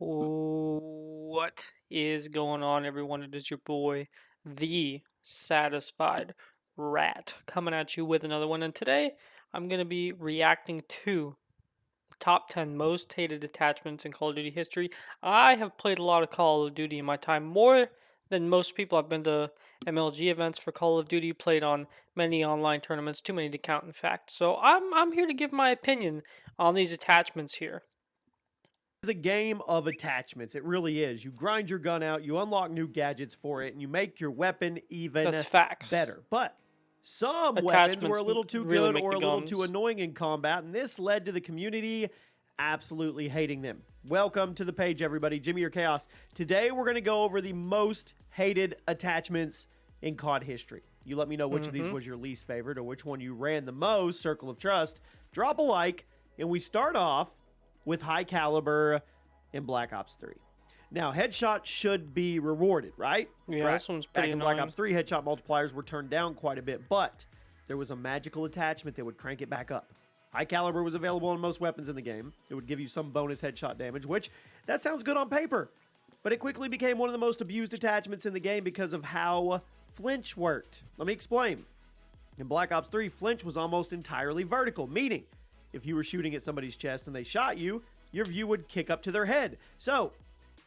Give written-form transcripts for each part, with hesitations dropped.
What is going on, everyone? It is your boy, the Satisfied Rat, coming at you with another one. And today, I'm going to be reacting to the top 10 most hated attachments in Call of Duty history. I have played a lot of Call of Duty in my time, more than most people. I've been to MLG events for Call of Duty, played on many online tournaments, too many to count, in fact. So I'm here to give my opinion on these attachments here. Is a game of attachments. It really is. You grind your gun out, you unlock new gadgets for it, and you make your weapon even That's facts. better. But some weapons were a little too really good or a little too guns. annoying in combat, and this led to the community absolutely hating them. Welcome to the page, everybody. Jimmy or Chaos. Today, we're going to go over the most hated attachments in COD history. You let me know which of these was your least favorite or which one you ran the most. Circle of Trust. Drop a like, and we start off with High Caliber in Black Ops 3. Now, headshots should be rewarded, right? Yeah, this one's pretty Back in annoying. Black Ops 3, headshot multipliers were turned down quite a bit, but there was a magical attachment that would crank it back up. High Caliber was available on most weapons in the game. It would give you some bonus headshot damage, which, that sounds good on paper. But it quickly became one of the most abused attachments in the game because of how flinch worked. Let me explain. In Black Ops 3, flinch was almost entirely vertical, meaning if you were shooting at somebody's chest and they shot you, your view would kick up to their head. So,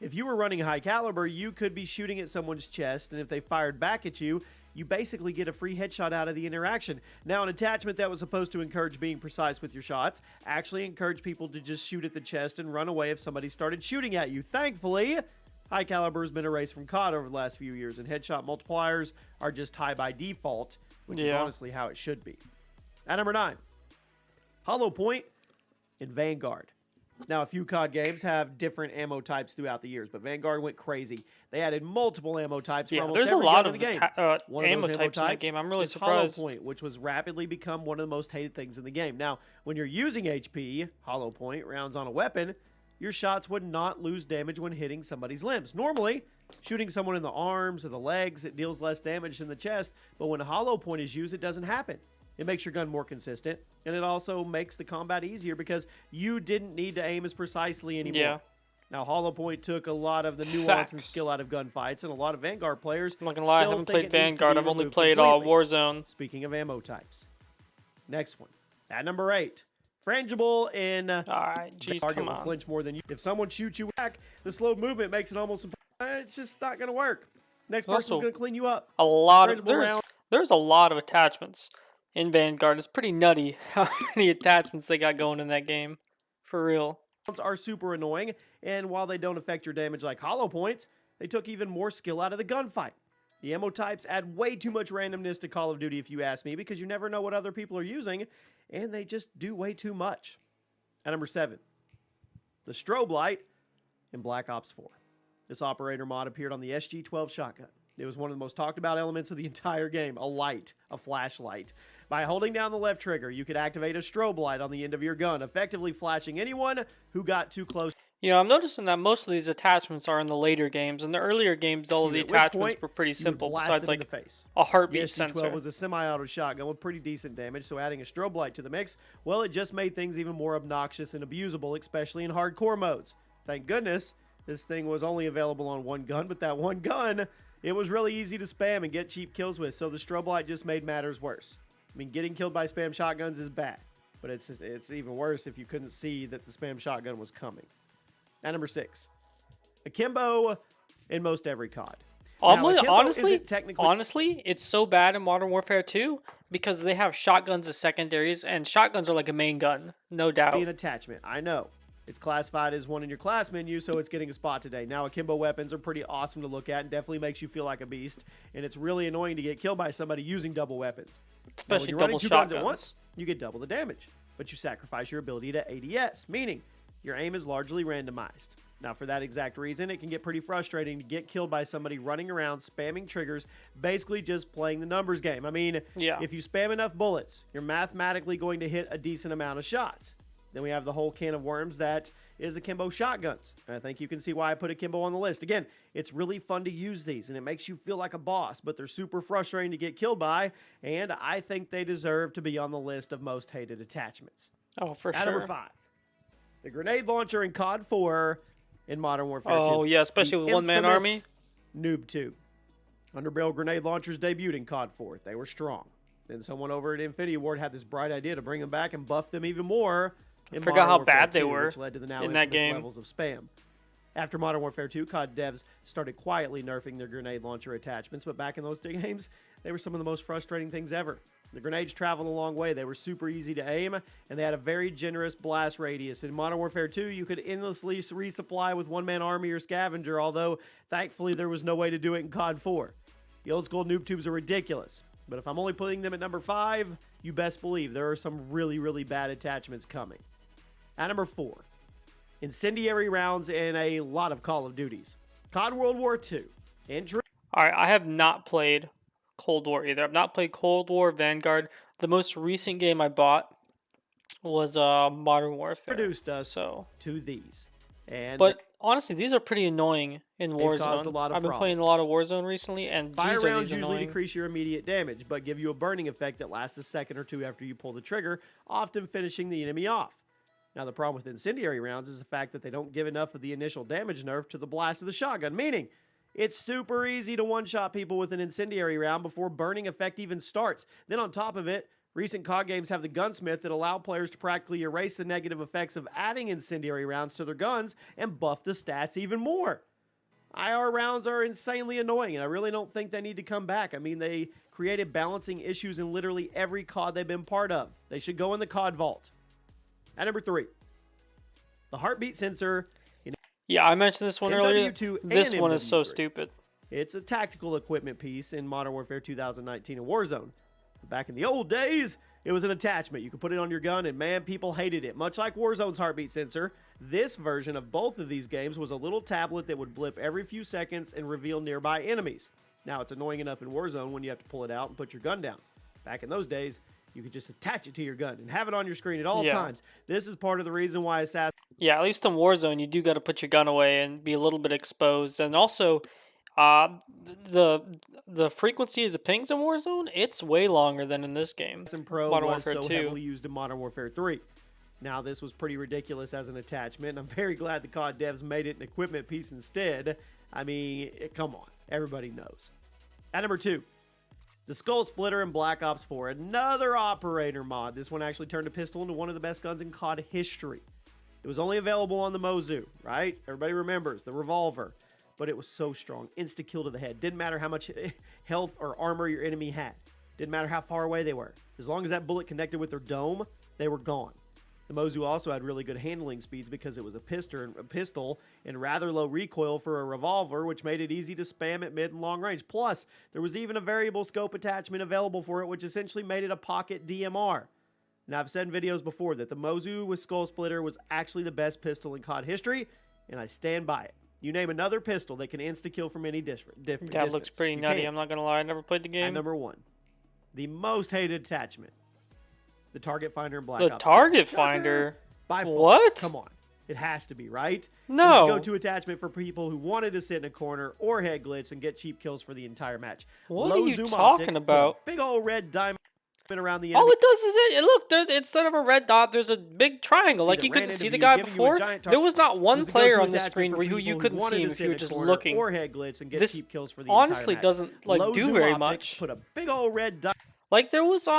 if you were running High Caliber, you could be shooting at someone's chest, and if they fired back at you, you basically get a free headshot out of the interaction. Now, an attachment that was supposed to encourage being precise with your shots actually encouraged people to just shoot at the chest and run away if somebody started shooting at you. Thankfully, High Caliber has been erased from COD over the last few years, and headshot multipliers are just high by default, which is honestly how it should be. At number 9. Hollow Point and Vanguard. Now, a few COD games have different ammo types throughout the years, but Vanguard went crazy. They added multiple ammo types for almost every gun in the game. One of ammo those types in that game. I'm really surprised. surprised. Hollow Point, which was rapidly become one of the most hated things in the game. Now, when you're using HP, Hollow Point, rounds on a weapon, your shots would not lose damage when hitting somebody's limbs. Normally, shooting someone in the arms or the legs, it deals less damage than the chest, but when a Hollow Point is used, it doesn't happen. It makes your gun more consistent, and it also makes the combat easier because you didn't need to aim as precisely anymore. Yeah. Now, Hollow Point took a lot of the nuance and skill out of gunfights, and a lot of Vanguard players I'm not gonna lie, I haven't played Vanguard. I've only played completely. Warzone. Speaking of ammo types. Next one. At number 8. Frangible in Alright, jeez, target come will on. flinch more than you. If someone shoots you back, the slow movement makes it almost it's just not going to work. Next person's Also, going to clean you up. A lot of Frangible there's a lot of attachments in Vanguard. It's pretty nutty how many attachments they got going in that game. For real. Are super annoying, and while they don't affect your damage like Hollow Points, they took even more skill out of the gunfight. The ammo types add way too much randomness to Call of Duty if you ask me, because you never know what other people are using, and they just do way too much. At number 7, the strobe light in Black Ops 4. This operator mod appeared on the SG-12 shotgun. It was one of the most talked about elements of the entire game, a light, a flashlight. By holding down the left trigger, you could activate a strobe light on the end of your gun, effectively flashing anyone who got too close. You know, I'm noticing that most of these attachments are in the later games. In the earlier games, all of the attachments were pretty simple, besides like a heartbeat sensor. The SG-12 was a semi-auto shotgun with pretty decent damage, so adding a strobe light to the mix, well, it just made things even more obnoxious and abusable, especially in hardcore modes. Thank goodness this thing was only available on one gun, but that one gun, it was really easy to spam and get cheap kills with, so the strobe light just made matters worse. I mean, getting killed by spam shotguns is bad, but it's even worse if you couldn't see that the spam shotgun was coming. At number 6, Akimbo in most every COD. Honestly, it's so bad in Modern Warfare 2 because they have shotguns as secondaries, and shotguns are like a main gun, no doubt. An attachment, I know. It's classified as one in your class menu, so it's getting a spot today. Now, akimbo weapons are pretty awesome to look at and definitely makes you feel like a beast, and it's really annoying to get killed by somebody using double weapons. Especially now, when you're double running two shotguns. guns at once, you get double the damage, but you sacrifice your ability to ADS, meaning your aim is largely randomized. Now, for that exact reason, it can get pretty frustrating to get killed by somebody running around, spamming triggers, basically just playing the numbers game. I mean, if you spam enough bullets, you're mathematically going to hit a decent amount of shots. Then we have the whole can of worms that is akimbo shotguns. And I think you can see why I put akimbo on the list. Again, it's really fun to use these, and it makes you feel like a boss, but they're super frustrating to get killed by, and I think they deserve to be on the list of most hated attachments. Oh, for At sure. number 5, the grenade launcher in COD 4 in Modern Warfare 2. Oh yeah, The especially with one-man infamous army. Noob 2. Underbarrel grenade launchers debuted in COD 4. They were strong. Then someone over at Infinity Ward had this bright idea to bring them back and buff them even more in Forgot Modern how Warfare bad they 2, were which led to the now in that infamous game. levels of spam. After Modern Warfare 2, COD devs started quietly nerfing their grenade launcher attachments, but back in those games, they were some of the most frustrating things ever. The grenades traveled a long way, they were super easy to aim, and they had a very generous blast radius. In Modern Warfare 2, you could endlessly resupply with one-man army or scavenger, although thankfully there was no way to do it in COD 4. The old school noob tubes are ridiculous, but if I'm only putting them at number 5, you best believe there are some really, really bad attachments coming. At number 4, incendiary rounds in a lot of Call of Duties. COD World War II. All right, I have not played Cold War either. I've not played Cold War, Vanguard. The most recent game I bought was Modern Warfare. Introduced us So, to these. And but honestly, these are pretty annoying in they've caused a Warzone. lot of I've been problems. playing a lot of Warzone recently, and Fire geez, are rounds these usually annoying. decrease your immediate damage, but give you a burning effect that lasts a second or two after you pull the trigger, often finishing the enemy off. Now, the problem with incendiary rounds is the fact that they don't give enough of the initial damage nerf to the blast of the shotgun, meaning it's super easy to one-shot people with an incendiary round before burning effect even starts. Then on top of it, recent COD games have the gunsmith that allow players to practically erase the negative effects of adding incendiary rounds to their guns and buff the stats even more. IR rounds are insanely annoying, and I really don't think they need to come back. I mean, they created balancing issues in literally every COD they've been part of. They should go in the COD vault. At number 3, the heartbeat sensor in Yeah, I mentioned this one earlier. MW2 This and one is so MW3. stupid. It's a tactical equipment piece in Modern Warfare 2019 and Warzone. Back in the old days, it was an attachment. You could put it on your gun, and man, people hated it. Much like Warzone's heartbeat sensor, this version of both of these games was a little tablet that would blip every few seconds and reveal nearby enemies. Now, it's annoying enough in Warzone when you have to pull it out and put your gun down. Back in those days, you could just attach it to your gun and have it on your screen at all times. This is part of the reason why Assassin. Yeah, at least in Warzone, you do got to put your gun away and be a little bit exposed. And also, uh, the the frequency of the pings in Warzone, it's way longer than in this game. Pro Modern was Warfare so 2. heavily used in Modern Warfare 3. Now, this was pretty ridiculous as an attachment, and I'm very glad the COD devs made it an equipment piece instead. I mean, come on. Everybody knows. At number 2, the Skull Splitter in Black Ops 4. Another operator mod. This one actually turned a pistol into one of the best guns in COD history. It was only available on the Mozu, right? Everybody remembers the revolver. But it was so strong. Insta-kill to the head. Didn't matter how much health or armor your enemy had. Didn't matter how far away they were. As long as that bullet connected with their dome, they were gone. The Mozu also had really good handling speeds because it was a pistol and rather low recoil for a revolver, which made it easy to spam at mid and long range. Plus, there was even a variable scope attachment available for it, which essentially made it a pocket DMR. Now, I've said in videos before that the Mozu with Skull Splitter was actually the best pistol in COD history, and I stand by it. You name another pistol that can insta-kill from any different That distance. looks pretty nutty. I'm not gonna lie. I never played the At game. number 1, the most hated attachment, the target finder in Black The Ops. target Shocker. finder. By far. What? Come on. It has to be, right? No. It's a go-to attachment for people who wanted to sit in a corner or head glitch and get cheap kills for the entire match. What Low are you zoom talking optic, about? big old red diamond around the All enemy. it does is look. There, instead of a red dot, there's a big triangle. Like that you ran couldn't into see the you, guy giving you a before. giant There was not It one was the player go-to on the attachment screen for where you people who couldn't wanted see him to if sit you were in a just corner looking. or head glitch and get This cheap kills for the honestly entire match. doesn't like Low do zoom very optic much. Put a big old red diamond Like there was the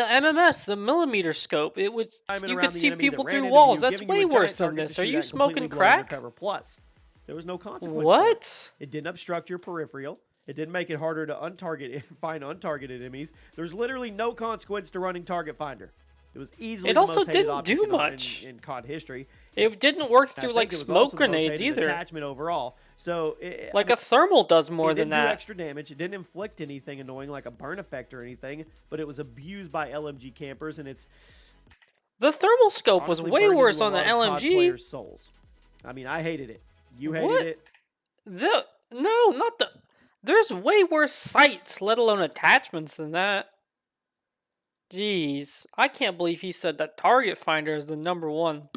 MMS, the millimeter scope. It would you around could the see enemy that people ran through into walls. you, That's giving you way a worse giant than target this. to Are shoot you at and completely smoking blow you crack? undercover. Plus, there was no consequence. For it. What? It didn't obstruct your peripheral. It didn't make it harder to find untargeted enemies. There's literally no consequence to running Target Finder. It was easily It the also most hated didn't object do in much. in COD history. It didn't work I through think like it was smoke also the most grenades hated either. attachment overall. So, Like a thermal does more it than didn't do that. extra damage. It didn't inflict anything annoying like a burn effect or anything. But it was abused by LMG campers, and it's The thermal scope was honestly way burned worse into a on the lot of COD LMG. players' souls. I mean, I hated it. You hated What? it. No, not the. There's way worse sights, let alone attachments, than that. Jeez, I can't believe he said that Target Finder is the number one.